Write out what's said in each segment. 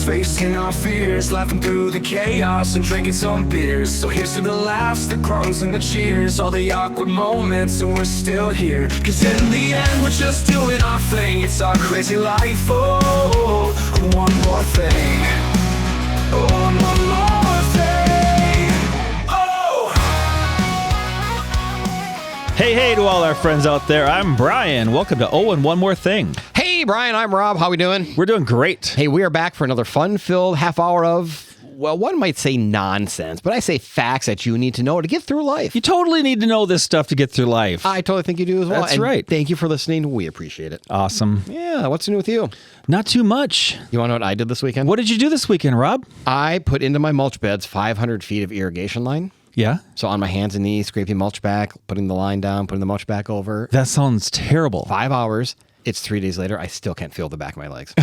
facing our fears, laughing through the chaos and drinking some beers. So here's to the laughs, the groans and the cheers, all the awkward moments, and we're still here. Cause in the end we're just doing our thing. It's our crazy life, oh, one more thing. Oh, one more thing. Oh! Hey to all our friends out there. I'm Brian. Welcome to Oh and One More Thing. Hey, Brian, I'm Rob. How we doing? We're doing great. Hey, we are back for another fun-filled half hour of, well, one might say nonsense, but I say facts that you need to know to get through life. You totally need to know this stuff to get through life. I totally think you do as well. That's and right. Thank you for listening. We appreciate it. Awesome. Yeah, what's new with you? Not too much. You want to know what I did this weekend? What did you do this weekend, Rob? I put into my mulch beds 500 feet of irrigation line. Yeah? So on my hands and knees, scraping mulch back, putting the line down, putting the mulch back over. That sounds terrible. 5 hours. It's 3 days later. I still can't feel the back of my legs.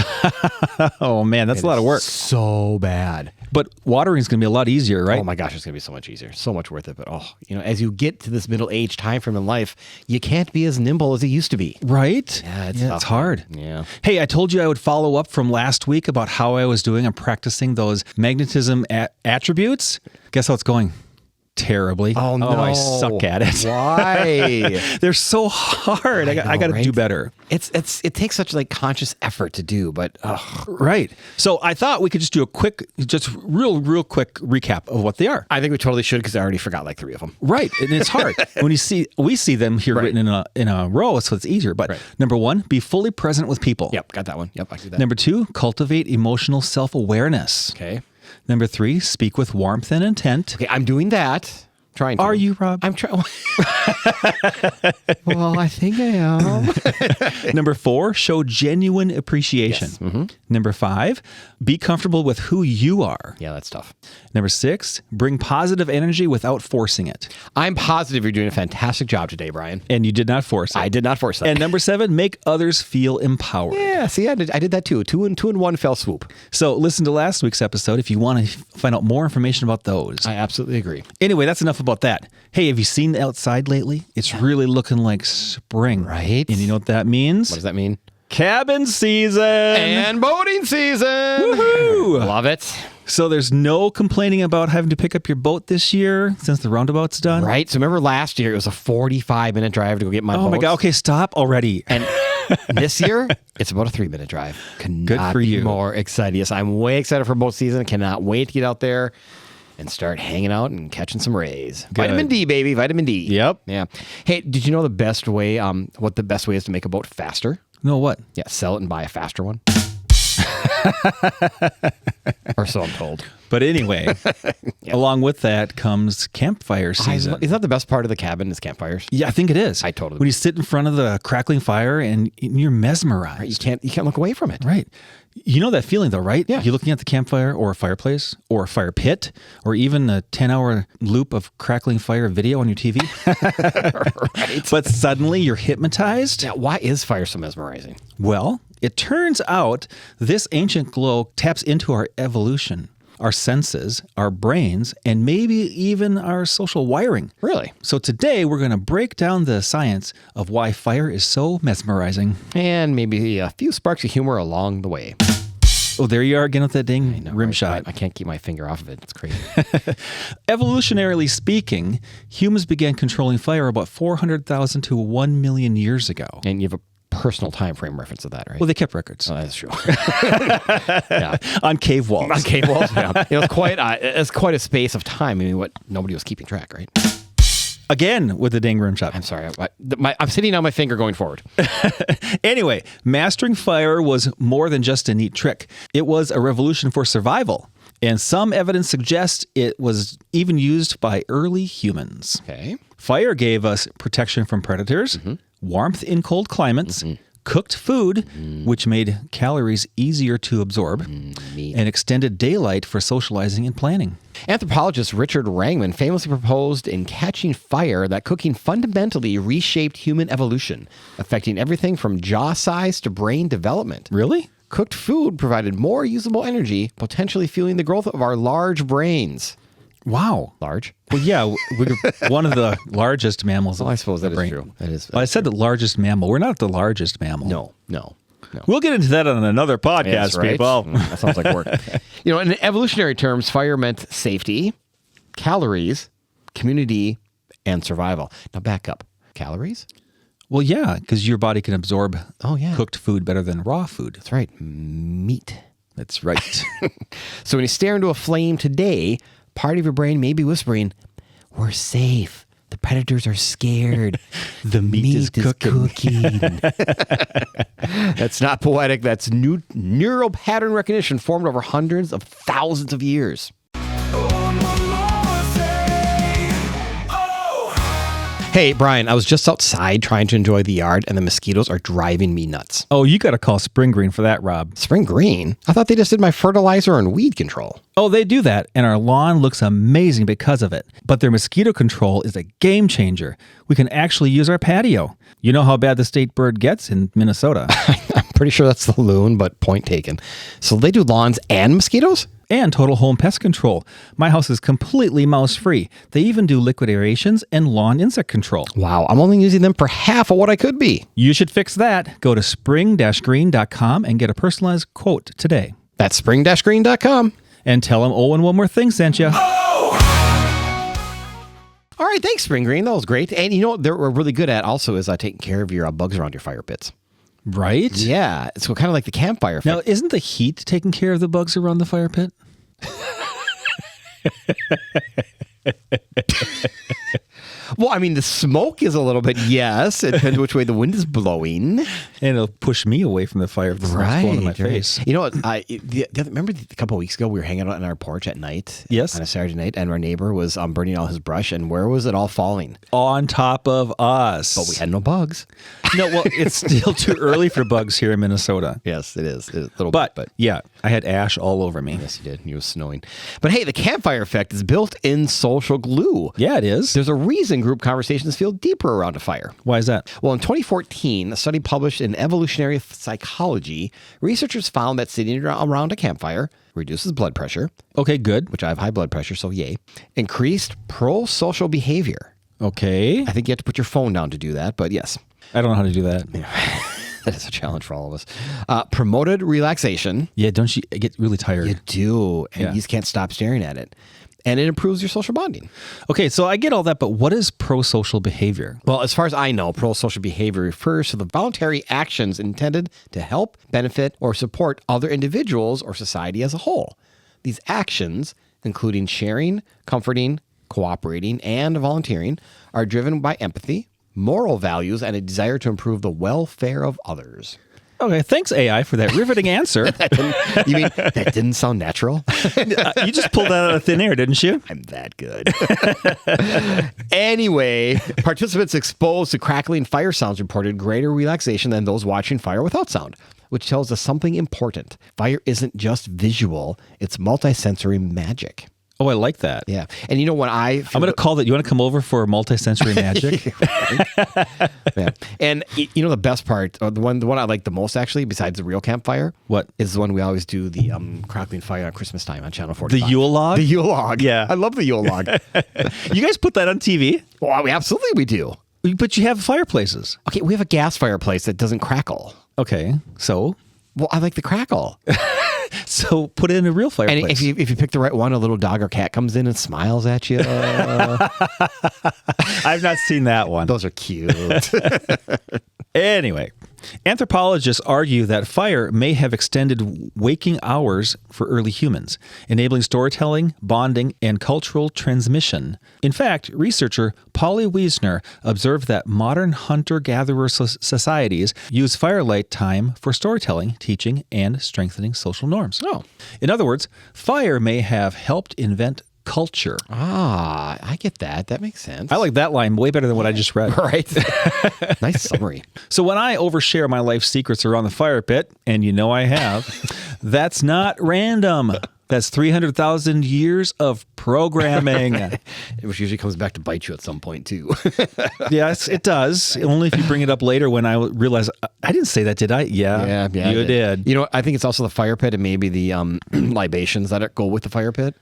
Oh, man, that's a lot of work. So bad. But watering is going to be a lot easier, right? Oh my gosh, it's going to be so much easier. So much worth it. But as you get to this middle-aged time frame in life, you can't be as nimble as you used to be. Right? Yeah, it's hard. Yeah. Hey, I told you I would follow up from last week about how I was doing. I'm practicing those magnetism attributes. Guess how it's going? Terribly. Oh, no. I suck at it. Why? They're so hard. I got to do better. It takes such conscious effort to do, but Right. So I thought we could just do a quick, just real quick recap of what they are. I think we totally should because I already forgot like 3 of them. Right. And it's hard. we see them here written in a row, so it's easier. But number 1, be fully present with people. Yep, got that one. Yep, I can do that. Number 2, cultivate emotional self-awareness. Okay. Number 3, speak with warmth and intent. Okay, I'm doing that. Trying to. Are you, Rob? I'm trying. Well, I think I am. Number 4, show genuine appreciation. Yes. Mm-hmm. Number 5, be comfortable with who you are. Yeah, that's tough. Number 6, bring positive energy without forcing it. I'm positive you're doing a fantastic job today, Brian. And you did not force it. I did not force that. And number 7, make others feel empowered. Yeah, see, I did that too. Two in one fell swoop. So listen to last week's episode if you want to find out more information about those. I absolutely agree. Anyway, that's enough about that. Hey, have you seen the outside lately? It's really looking like spring. Right. And you know what that means? What does that mean? Cabin season. And boating season. Woohoo! Love it. So there's no complaining about having to pick up your boat this year since the roundabout's done? Right. So remember last year, it was a 45-minute drive to go get my boat. Oh my God. Okay, stop already. And this year, it's about a 3-minute drive. Good for you. Be more excited. Yes, I'm way excited for boat season. Cannot wait to get out there and start hanging out and catching some rays. Good. Vitamin D, baby. Vitamin D. Yep. Yeah. Hey, did you know the best way, what the best way is to make a boat faster? No, what? Yeah, sell it and buy a faster one. Or so I'm told. But anyway, along with that comes campfire season. Is that the best part of the cabin is campfires? Yeah, I think it is. I totally When you sit in front of the crackling fire and you're mesmerized. Right, you can't look away from it. Right. You know that feeling though, right? Yeah. You're looking at the campfire or a fireplace or a fire pit or even a 10-hour loop of crackling fire video on your TV. Right. But suddenly you're hypnotized. Yeah, why is fire so mesmerizing? Well, it turns out this ancient glow taps into our evolution, our senses, our brains, and maybe even our social wiring. Really? So today we're going to break down the science of why fire is so mesmerizing. And maybe a few sparks of humor along the way. Oh, there you are again with that dang rim Right, shot. I can't keep my finger off of it. It's crazy. Evolutionarily speaking, humans began controlling fire about 400,000 to 1 million years ago. And you have a personal time frame reference of that, right? Well, they kept records. Oh, that's true. Yeah. On cave walls. On cave walls, yeah. It was quite a space of time. I mean, nobody was keeping track, right? Again with the dang rim shot. I'm sorry. I'm sitting on my finger going forward. Anyway, mastering fire was more than just a neat trick. It was a revolution for survival. And some evidence suggests it was even used by early humans. Okay. Fire gave us protection from predators, warmth in cold climates, cooked food, which made calories easier to absorb, and extended daylight for socializing and planning. Anthropologist Richard Wrangman famously proposed in Catching Fire that cooking fundamentally reshaped human evolution, affecting everything from jaw size to brain development. Really? Cooked food provided more usable energy, potentially fueling the growth of our large brains. Wow. Large? Well, yeah, we're one of the largest mammals. Well, I suppose that is brain. true. That is. Well, I said the largest mammal. We're not the largest mammal. No. We'll get into that on another podcast, Yes, right? people. That sounds like work. In evolutionary terms, fire meant safety, calories, community, and survival. Now back up. Calories? Well, yeah, because your body can absorb cooked food better than raw food. That's right. Meat. That's right. So when you stare into a flame today, part of your brain may be whispering, we're safe. The predators are scared. The meat is cooking. That's not poetic. That's neural pattern recognition formed over hundreds of thousands of years. Hey, Brian, I was just outside trying to enjoy the yard, and the mosquitoes are driving me nuts. Oh, you got to call Spring Green for that, Rob. Spring Green? I thought they just did my fertilizer and weed control. Oh, they do that, and our lawn looks amazing because of it. But their mosquito control is a game changer. We can actually use our patio. You know how bad the state bird gets in Minnesota. I'm pretty sure that's the loon, but point taken. So they do lawns and mosquitoes? And total home pest control. My house is completely mouse-free. They even do liquid aerations and lawn insect control. Wow, I'm only using them for half of what I could be. You should fix that. Go to spring-green.com and get a personalized quote today. That's spring-green.com. And tell them Owen One More Thing sent you. All right, thanks, Spring Green. That was great. And you know what they're really good at also is taking care of your bugs around your fire pits. Right? Yeah, so kind of like the campfire effect. Now, isn't the heat taking care of the bugs around the fire pit? Well, I mean, the smoke is a little bit, yes. It depends which way the wind is blowing. And it'll push me away from the fire if the smoke's blowing in my face. You know what? Remember a couple of weeks ago, we were hanging out on our porch at night? Yes. On a Saturday night, and our neighbor was burning all his brush, and where was it all falling? On top of us. But we had no bugs. No, well, it's still too early for bugs here in Minnesota. Yes, it is. A little But, bit. yeah, I had ash all over me. Yes, you did. It was snowing. But hey, the campfire effect is built-in social glue. Yeah, it is. There's a reason group conversations feel deeper around a fire. Why is that? Well, in 2014, a study published in Evolutionary Psychology, researchers found that sitting around a campfire reduces blood pressure. Okay, good. Which I have high blood pressure, so yay. Increased pro-social behavior. Okay. I think you have to put your phone down to do that, but yes. I don't know how to do that. That is a challenge for all of us. Promoted relaxation. Yeah, don't you get really tired? You do, and you just can't stop staring at it. And it improves your social bonding. Okay, so I get all that, but what is pro-social behavior? Well, as far as I know, pro-social behavior refers to the voluntary actions intended to help, benefit, or support other individuals or society as a whole. These actions, including sharing, comforting, cooperating, and volunteering, are driven by empathy, moral values, and a desire to improve the welfare of others. Okay, thanks, AI, for that riveting answer. You mean that didn't sound natural? You just pulled that out of thin air, didn't you? I'm that good. Anyway, participants exposed to crackling fire sounds reported greater relaxation than those watching fire without sound, which tells us something important. Fire isn't just visual, it's multisensory magic. Oh, I like that. Yeah. And you know what I'm going to call that. You want to come over for multisensory magic? Yeah. And you know the best part, or the one I like the most actually, besides the real campfire? What? Is the one we always do, the crackling fire on Christmas time on Channel 45. The Yule log? The Yule log. Yeah. I love the Yule log. You guys put that on TV? Well, absolutely we do. But you have fireplaces. Okay, we have a gas fireplace that doesn't crackle. Okay, so? Well, I like the crackle. So put it in a real fireplace. And if you pick the right one, a little dog or cat comes in and smiles at you. I've not seen that one. Those are cute. Anyway, anthropologists argue that fire may have extended waking hours for early humans, enabling storytelling, bonding, and cultural transmission. In fact, researcher Polly Wiesner observed that modern hunter-gatherer societies use firelight time for storytelling, teaching, and strengthening social norms. Oh. In other words, fire may have helped invent culture. Ah, I get that. That makes sense. I like that line way better than what I just read. Right. Nice summary. So when I overshare my life secrets around the fire pit, and you know I have, that's not random. That's 300,000 years of programming. Which usually comes back to bite you at some point, too. Yes, it does. Only if you bring it up later when I realize, I didn't say that, did I? Yeah, you did. You know, I think it's also the fire pit and maybe the libations that go with the fire pit.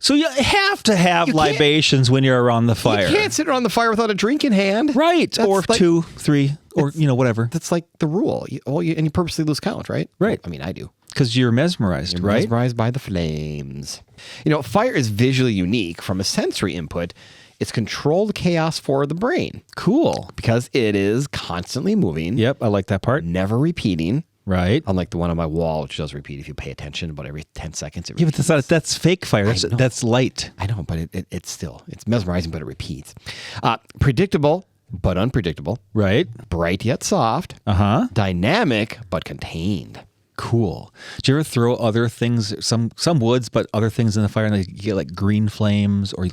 So you have to have libations when you're around the fire. You can't sit around the fire without a drink in hand. Right. That's Or like- 2, 3, or, whatever. That's like the rule. And you purposely lose count, right? Right. I mean, I do. Because you're mesmerized, right? Mesmerized by the flames. Fire is visually unique from a sensory input. It's controlled chaos for the brain Cool. because it is constantly moving, Yep, I like that part. never repeating. Right. Unlike the one on my wall, which does repeat if you pay attention, about every 10 seconds. It Yeah, repeats. but that's fake fire. That's light. I know, but it's mesmerizing, but it repeats. Predictable, but unpredictable. Right. Bright yet soft. Uh-huh. Dynamic, but contained. Cool. Do you ever throw other things, some woods, but other things in the fire, and you get like green flames, or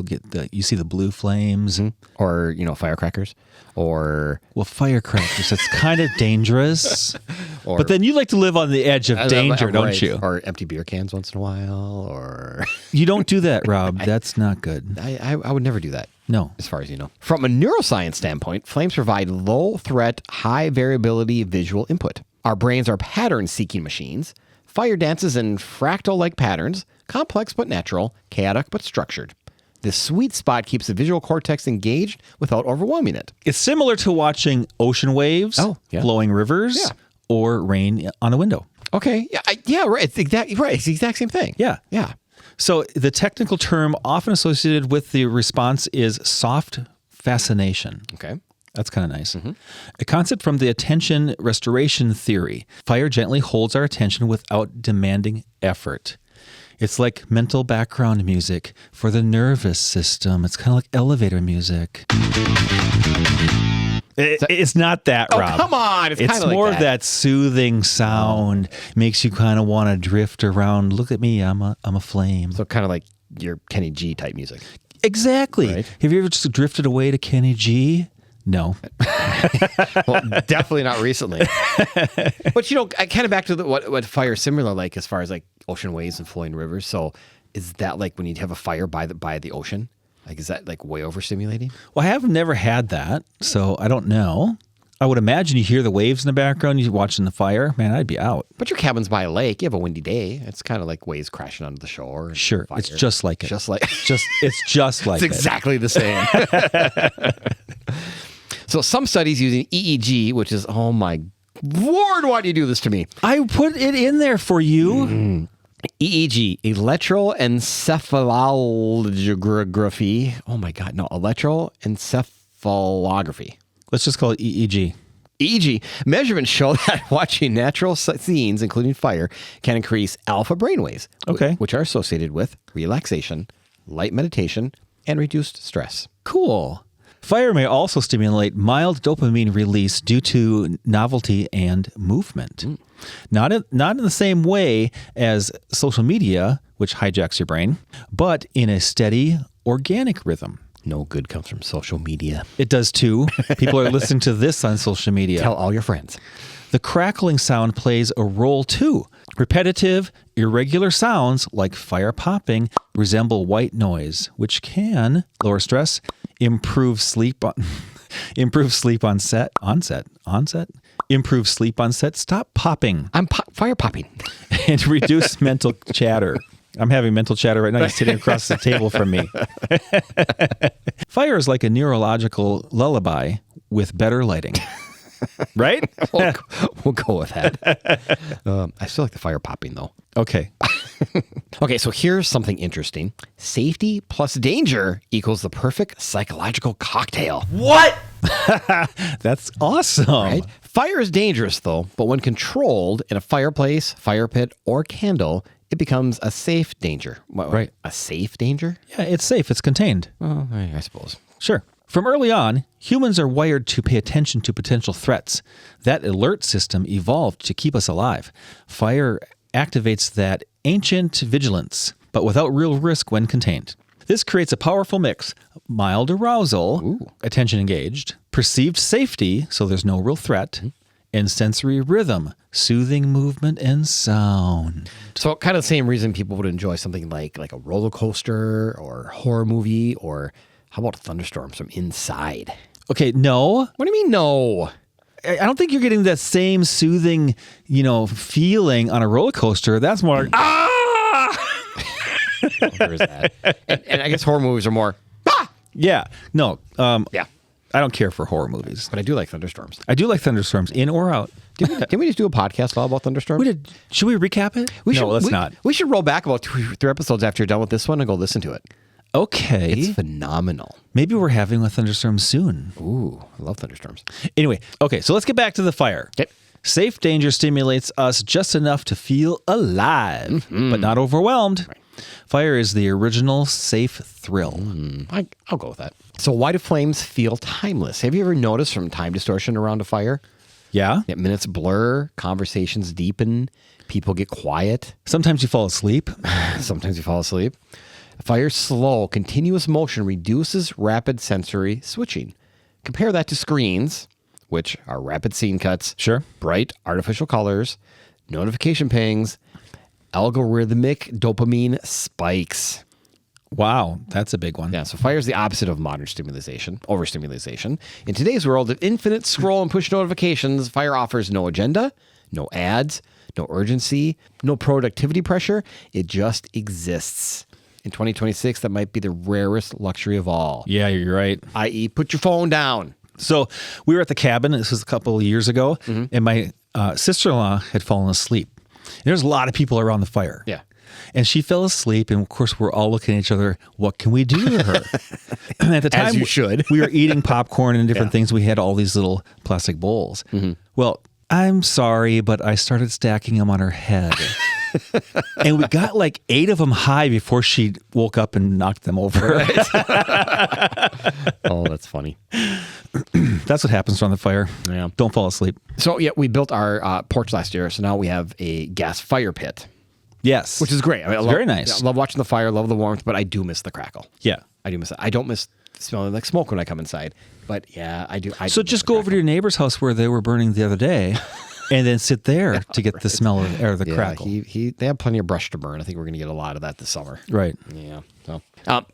you see the blue flames, Or, firecrackers. Or well, firecrackers. That's kind of dangerous. Or- but then you like to live on the edge of danger, don't right. you? Or empty beer cans once in a while. Or You don't do that, Rob. That's not good. I would never do that. No. As far as you know. From a neuroscience standpoint, flames provide low threat, high variability visual input. Our brains are pattern-seeking machines. Fire dances in fractal-like patterns, complex but natural, chaotic but structured. This sweet spot keeps the visual cortex engaged without overwhelming it. It's similar to watching ocean waves, flowing rivers, or rain on a window. Okay. Yeah, right. It's the exact same thing. Yeah. Yeah. So the technical term often associated with the response is soft fascination. Okay. That's kind of nice. A concept from the attention restoration theory. Fire gently holds our attention without demanding effort. It's like mental background music for the nervous system. It's kind of like elevator music. It's not that, Rob. Oh, come on. It's kinda like more that. of that soothing sound. Makes you kind of want to drift around. Look at me. I'm a flame. So kind of like your Kenny G type music. Exactly. Right. Have you ever just drifted away to Kenny G? No. Well, definitely not recently. But kind of back to what fire is similar like as far as like ocean waves and flowing rivers. So is that like when you have a fire by the ocean? Like is that like way overstimulating? Well, I have never had that, so I don't know. I would imagine you hear the waves in the background, you're watching the fire. Man, I'd be out. But your cabin's by a lake. You have a windy day. It's kind of like waves crashing onto the shore. And Sure, fire. it's just like it. Just like It's just like it's it. exactly the same. So some studies using EEG, which is, oh my Lord, why do you do this to me? I put it in there for you. EEG, electroencephalography. Oh my God, no, electroencephalography. Let's just call it EEG. EEG measurements show that watching natural scenes, including fire, can increase alpha brainwaves, Okay. which are associated with relaxation, light meditation, and reduced stress. Cool. Fire may also stimulate mild dopamine release due to novelty and movement. Not in the same way as social media, which hijacks your brain, but in a steady, organic rhythm. No good comes from social media. It does too. People are listening to this on social media. Tell all your friends. The crackling sound plays a role too. Repetitive, irregular sounds like fire popping resemble white noise, which can lower stress, improve sleep on onset. Improve sleep onset. Stop popping. I'm fire popping. And reduce mental chatter. I'm having mental chatter right now. He's sitting across the table from me. Fire is like a neurological lullaby with better lighting. Right? We'll go with that. I still like the fire popping though. Okay. Okay, so here's something interesting. Safety plus danger equals the perfect psychological cocktail. What? That's awesome. Right? Fire is dangerous though, but when controlled in a fireplace, fire pit, or candle, it becomes a safe danger. Right. A safe danger? Yeah, it's safe. It's contained. Oh, I suppose. Sure. From early on, humans are wired to pay attention to potential threats. That alert system evolved to keep us alive. Fire activates that ancient vigilance, but without real risk when contained. This creates a powerful mix: mild arousal, attention engaged, perceived safety, so there's no real threat, and sensory rhythm, soothing movement and sound. So kind of the same reason people would enjoy something like a roller coaster or horror movie, or how about thunderstorms from inside? Okay, no. What do you mean no? I don't think you're getting that same soothing, feeling on a roller coaster. That's more like, ah! There is that. And I guess horror movies are more, Yeah. No. yeah. I don't care for horror movies. But I do like thunderstorms. I do like thunderstorms, in or out. Didn't we just do a podcast all about thunderstorms? We did. Should we recap it? Let's not. We should roll back about 2 or 3 episodes after you're done with this one and go listen to it. Okay. It's phenomenal. Maybe we're having a thunderstorm soon. Ooh, I love thunderstorms. Anyway, okay, so let's get back to the fire. Okay. Safe danger stimulates us just enough to feel alive, but not overwhelmed. Right. Fire is the original safe thrill. I'll go with that. So why do flames feel timeless? Have you ever noticed from time distortion around a fire? Yeah. That minutes blur, conversations deepen, people get quiet. Sometimes you fall asleep. Sometimes you fall asleep. Fire's slow, continuous motion reduces rapid sensory switching. Compare that to screens, which are rapid scene cuts, Sure. bright artificial colors, notification pings, algorithmic dopamine spikes. Wow, that's a big one. Yeah, so fire is the opposite of modern overstimulation. In today's world of infinite scroll and push notifications, fire offers no agenda, no ads, no urgency, no productivity pressure. It just exists. In 2026, that might be the rarest luxury of all. Yeah, you're right. I.e., put your phone down. So we were at the cabin. This was a couple of years ago, and my sister-in-law had fallen asleep. And there's a lot of people around the fire. Yeah. And she fell asleep, and of course, we're all looking at each other. What can we do to her? And at the time, As you should. we were eating popcorn and different things. We had all these little plastic bowls. Well, I'm sorry, but I started stacking them on her head. And we got like 8 of them high before she woke up and knocked them over. Oh, that's funny. That's what happens around the fire. Yeah. Don't fall asleep. So, yeah, we built our porch last year, so now we have a gas fire pit, Yes. which is great. I mean, Very nice. I love watching the fire, love the warmth, but I do miss the crackle. Yeah. I do miss it. I don't miss smelling like smoke when I come inside, but yeah, I do. So just go over to your neighbor's house where they were burning the other day and then sit there to get the smell of or the crackle. They have plenty of brush to burn. I think we're going to get a lot of that this summer. Right. Yeah. So,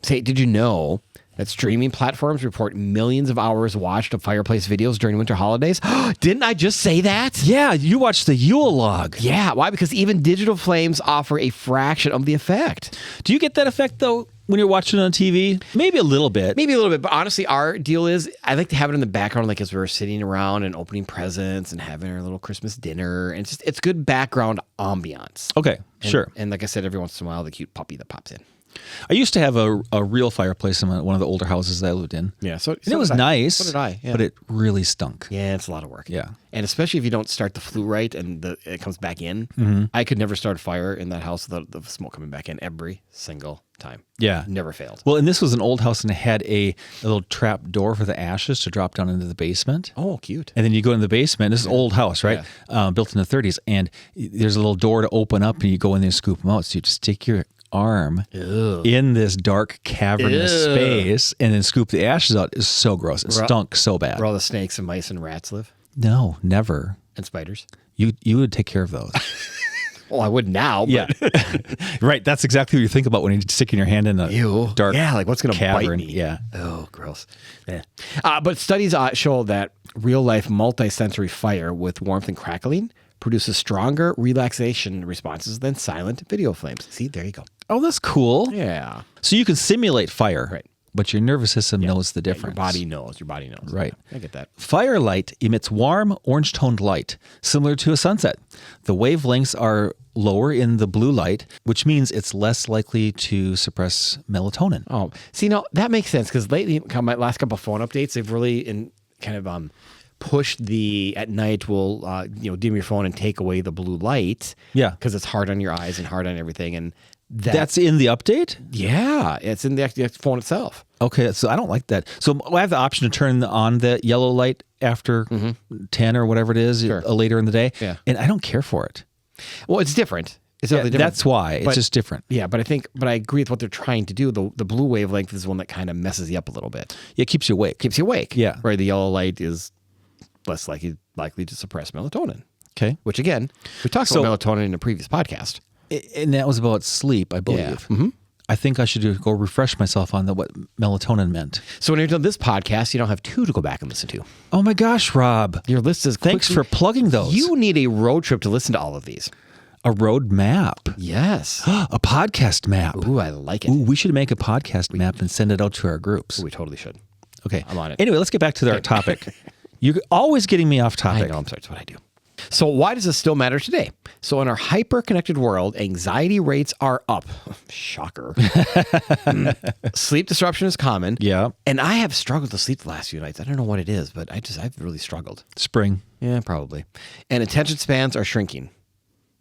say, did you know that streaming platforms report millions of hours watched of fireplace videos during winter holidays? Didn't I just say that? Yeah, you watched the Yule log. Yeah. Why? Because even digital flames offer a fraction of the effect. Do you get that effect, though, when you're watching it on TV? Maybe a little bit. Maybe a little bit, but honestly, our deal is I like to have it in the background, like as we're sitting around and opening presents and having our little Christmas dinner. And it's good background ambiance. Okay, sure. And like I said, every once in a while, the cute puppy that pops in. I used to have a real fireplace in one of the older houses that I lived in. Yeah, And it was nice. So did I. Yeah. But it really stunk. Yeah, it's a lot of work. Yeah. And especially if you don't start the flue right and it comes back in. I could never start a fire in that house without the smoke coming back in every single time. Yeah. Never failed. Well, and this was an old house and it had a little trap door for the ashes to drop down into the basement. Oh, cute. And then you go in the basement. This is an old house, right? Built in the 30s. And there's a little door to open up and you go in there and scoop them out. So you just stick your arm in this dark cavernous space and then scoop the ashes out. Is so gross. It stunk so bad. Where all the snakes and mice and rats live. No, never. And spiders. You would take care of those. Well, I would now. But Yeah. Right. That's exactly what you think about when you're sticking your hand in a dark yeah, like what's going to bite cavern. me? Yeah. Oh, gross. Yeah. But studies show that real-life multi-sensory fire with warmth and crackling produces stronger relaxation responses than silent video flames. See, there you go. Oh, that's cool. Yeah. So you can simulate fire. Right. But your nervous system knows the difference. Your body knows. Right. Yeah, I get that. Firelight emits warm, orange-toned light, similar to a sunset. The wavelengths are lower in the blue light, which means it's less likely to suppress melatonin. Oh, see, now that makes sense because lately, my last couple of phone updates, they've really pushed the at night will dim your phone and take away the blue light. Yeah. Because it's hard on your eyes and hard on everything. And That's in the update? Yeah, it's in the phone itself. Okay, so I don't like that. So I have the option to turn on the yellow light after 10 or whatever it is later in the day. Yeah. And I don't care for it. Well, it's different. It's totally different. That's why. It's just different. Yeah, but I agree with what they're trying to do. The blue wavelength is one that kind of messes you up a little bit. It keeps you awake. Keeps you awake. Yeah. Right, the yellow light is less likely to suppress melatonin. Okay. Which, again, we talked about melatonin in a previous podcast. And that was about sleep, I believe. Yeah. Mm-hmm. I think I should go refresh myself on what melatonin meant. So when you're done this podcast, you don't have 2 to go back and listen to. Oh my gosh, Rob. Your list is Thanks for plugging those. You need a road trip to listen to all of these. A road map. Yes. A podcast map. Ooh, I like it. Ooh, we should make a podcast map and send it out to our groups. Ooh, we totally should. Okay. I'm on it. Anyway, let's get back to our topic. You're always getting me off I topic. know, I'm sorry. That's what I do. So why does this still matter today? So in our hyper-connected world, anxiety rates are up. Shocker. Sleep disruption is common. Yeah. And I have struggled to sleep the last few nights. I don't know what it is, but I've really struggled. Spring. Yeah, probably. And attention spans are shrinking.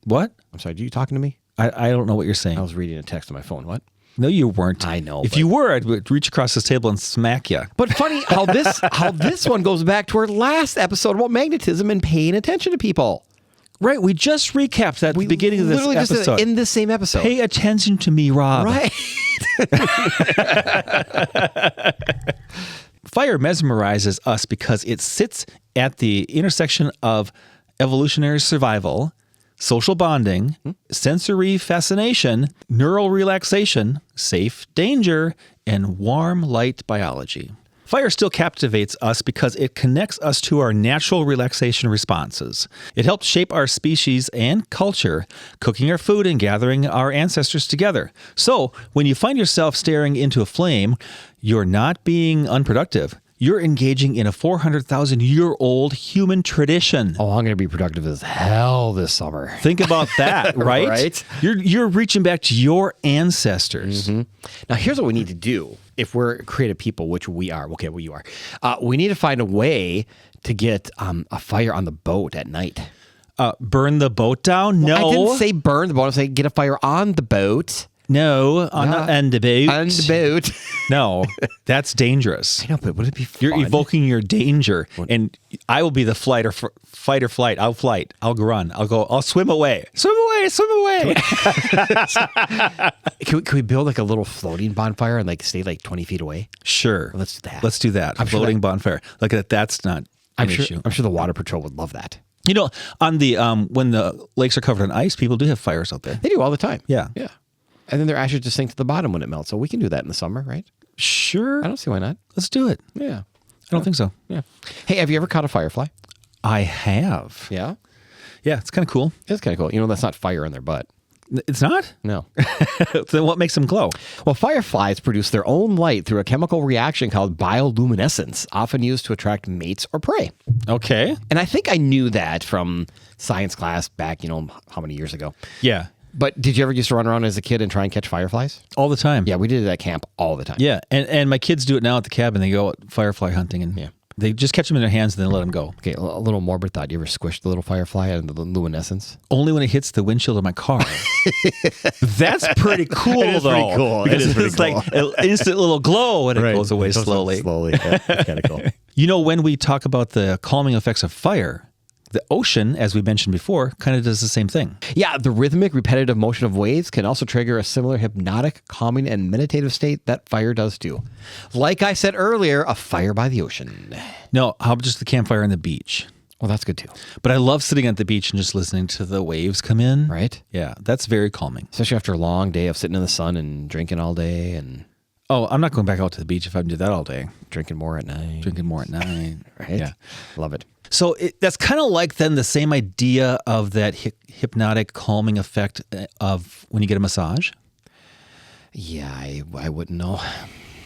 What? I'm sorry, are you talking to me? I don't know what you're saying. I was reading a text on my phone. What? No, you weren't. I know, If but- you were, I'd reach across this table and smack you. But funny how this one goes back to our last episode about magnetism and paying attention to people. Right. We just recapped that at the beginning of this literally just did it episode. in this same episode. Pay attention to me, Rob. Right. Fire mesmerizes us because it sits at the intersection of evolutionary survival, social bonding, sensory fascination, neural relaxation, safe danger, and warm light biology. Fire still captivates us because it connects us to our natural relaxation responses. It helps shape our species and culture, cooking our food and gathering our ancestors together. So, when you find yourself staring into a flame, you're not being unproductive. You're engaging in a 400,000-year-old human tradition. Oh, I'm going to be productive as hell this summer. Think about that, right? Right. You're reaching back to your ancestors. Now, here's what we need to do if we're creative people, which we are. Okay, well, you are. We need to find a way to get a fire on the boat at night. Burn the boat down? No. I didn't say burn the boat. I said get a fire on the boat. No, on the boat. On the boat. No, that's dangerous. I know, but would it be fun? You're evoking your danger, and I will be the fight or flight. I'll flight. I'll run. I'll go. I'll swim away. Swim away. Swim away. Can we build like a little floating bonfire and like stay like 20 feet away? Sure. Let's do that. Let's do that. I'm sure Floating bonfire. Like that's not an issue. I'm sure the water patrol would love that. You know, on the when the lakes are covered in ice, people do have fires out there. They do all the time. Yeah. Yeah. And then their ashes just sink to the bottom when it melts. So we can do that in the summer, right? Sure. I don't see why not. Let's do it. Yeah. I don't think so. Yeah. Hey, have you ever caught a firefly? I have. Yeah. Yeah, it's kind of cool. It's kind of cool. You know, that's not fire in their butt. It's not? No. Then what makes them glow? Well, fireflies produce their own light through a chemical reaction called bioluminescence, often used to attract mates or prey. Okay. And I think I knew that from science class back, how many years ago. Yeah. But did you ever used to run around as a kid and try and catch fireflies? All the time. Yeah, we did it at camp all the time. Yeah. And my kids do it now at the cabin. They go out firefly hunting and they just catch them in their hands and then let them go. Okay, a little morbid thought. You ever squished the little firefly and the luminescence? Only when it hits the windshield of my car. That's pretty cool, It is though. pretty cool. Because It is pretty it's like an instant little glow and it goes away slowly. Slowly. Yeah, it's kind of cool. You know, when we talk about the calming effects of fire, the ocean, as we mentioned before, kind of does the same thing. Yeah, the rhythmic, repetitive motion of waves can also trigger a similar hypnotic, calming, and meditative state that fire does too. Like I said earlier, a fire by the ocean. No, how about just the campfire on the beach? Well, that's good too. But I love sitting at the beach and just listening to the waves come in. Right? Yeah, that's very calming. Especially after a long day of sitting in the sun and drinking all day and Oh, I'm not going back out to the beach if I do that all day. drinking more at night. Drinking more at night. Right? Yeah. Love it. So that's kind of like then the same idea of that hypnotic calming effect of when you get a massage. Yeah, I wouldn't know.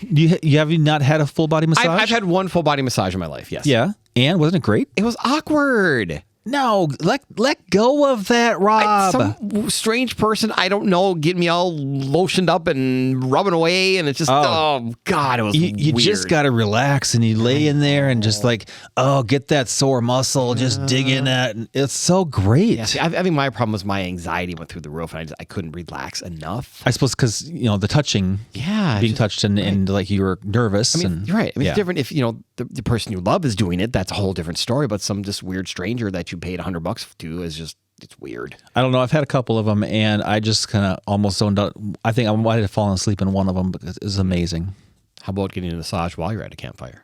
You have you not had a full body massage? I've had one full body massage in my life, yes. Yeah. And wasn't it great? It was awkward. No, let go of that, Rob. Some strange person, I don't know, getting me all lotioned up and rubbing away, and it's just, oh God, it was you weird. just got to relax, and you lay in there and just like, get that sore muscle, just dig in that. And it's so great. Yeah, see, I think my problem was my anxiety went through the roof, and I couldn't relax enough. I suppose because, the touching, being touched and like you were nervous. I mean, you're right. I mean, it's different if, the person you love is doing it, that's a whole different story, but some just weird stranger that you paid $100 to is just, it's weird. I don't know. I've had a couple of them, and I just kind of almost zoned out. I think I might have fallen asleep in one of them because it was amazing. How about getting a massage while you're at a campfire?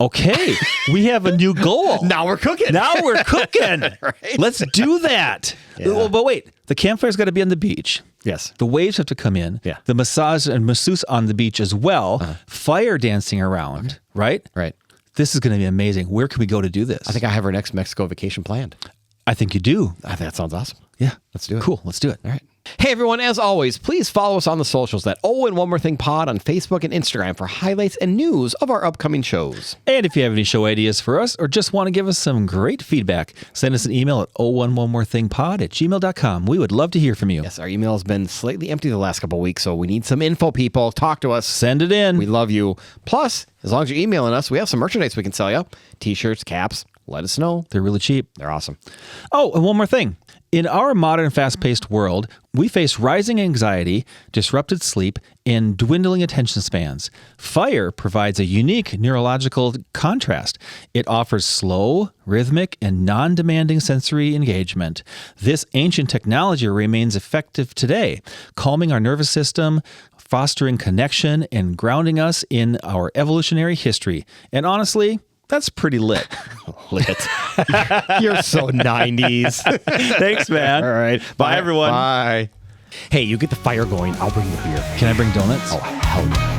Okay, we have a new goal. Now we're cooking. Right? Let's do that. Yeah. But wait, the campfire's got to be on the beach. Yes. The waves have to come in. Yeah. The massage and masseuse on the beach as well. Fire dancing around, right? Right. This is going to be amazing. Where can we go to do this? I think I have our next Mexico vacation planned. I think you do. I think that sounds awesome. Yeah. Let's do it. Cool. Let's do it. All right. Hey, everyone, as always, please follow us on the socials at and One More Thing Pod on Facebook and Instagram for highlights and news of our upcoming shows. And if you have any show ideas for us or just want to give us some great feedback, send us an email at onemothingpod@gmail.com. We would love to hear from you. Yes, our email has been slightly empty the last couple of weeks, so we need some info, people. Talk to us. Send it in. We love you. Plus, as long as you're emailing us, we have some merchandise we can sell you. T-shirts, caps. Let us know. They're really cheap. They're awesome. Oh, and one more thing. In our modern, fast-paced world, we face rising anxiety, disrupted sleep, and dwindling attention spans. Fire provides a unique neurological contrast. It offers slow, rhythmic, and non-demanding sensory engagement. This ancient technology remains effective today, calming our nervous system, fostering connection, and grounding us in our evolutionary history. And honestly, that's pretty lit. Lit. You're so 90s. Thanks, man. All right. Bye, everyone. Bye. Hey, you get the fire going. I'll bring the beer. Can I bring donuts? Oh, hell yeah.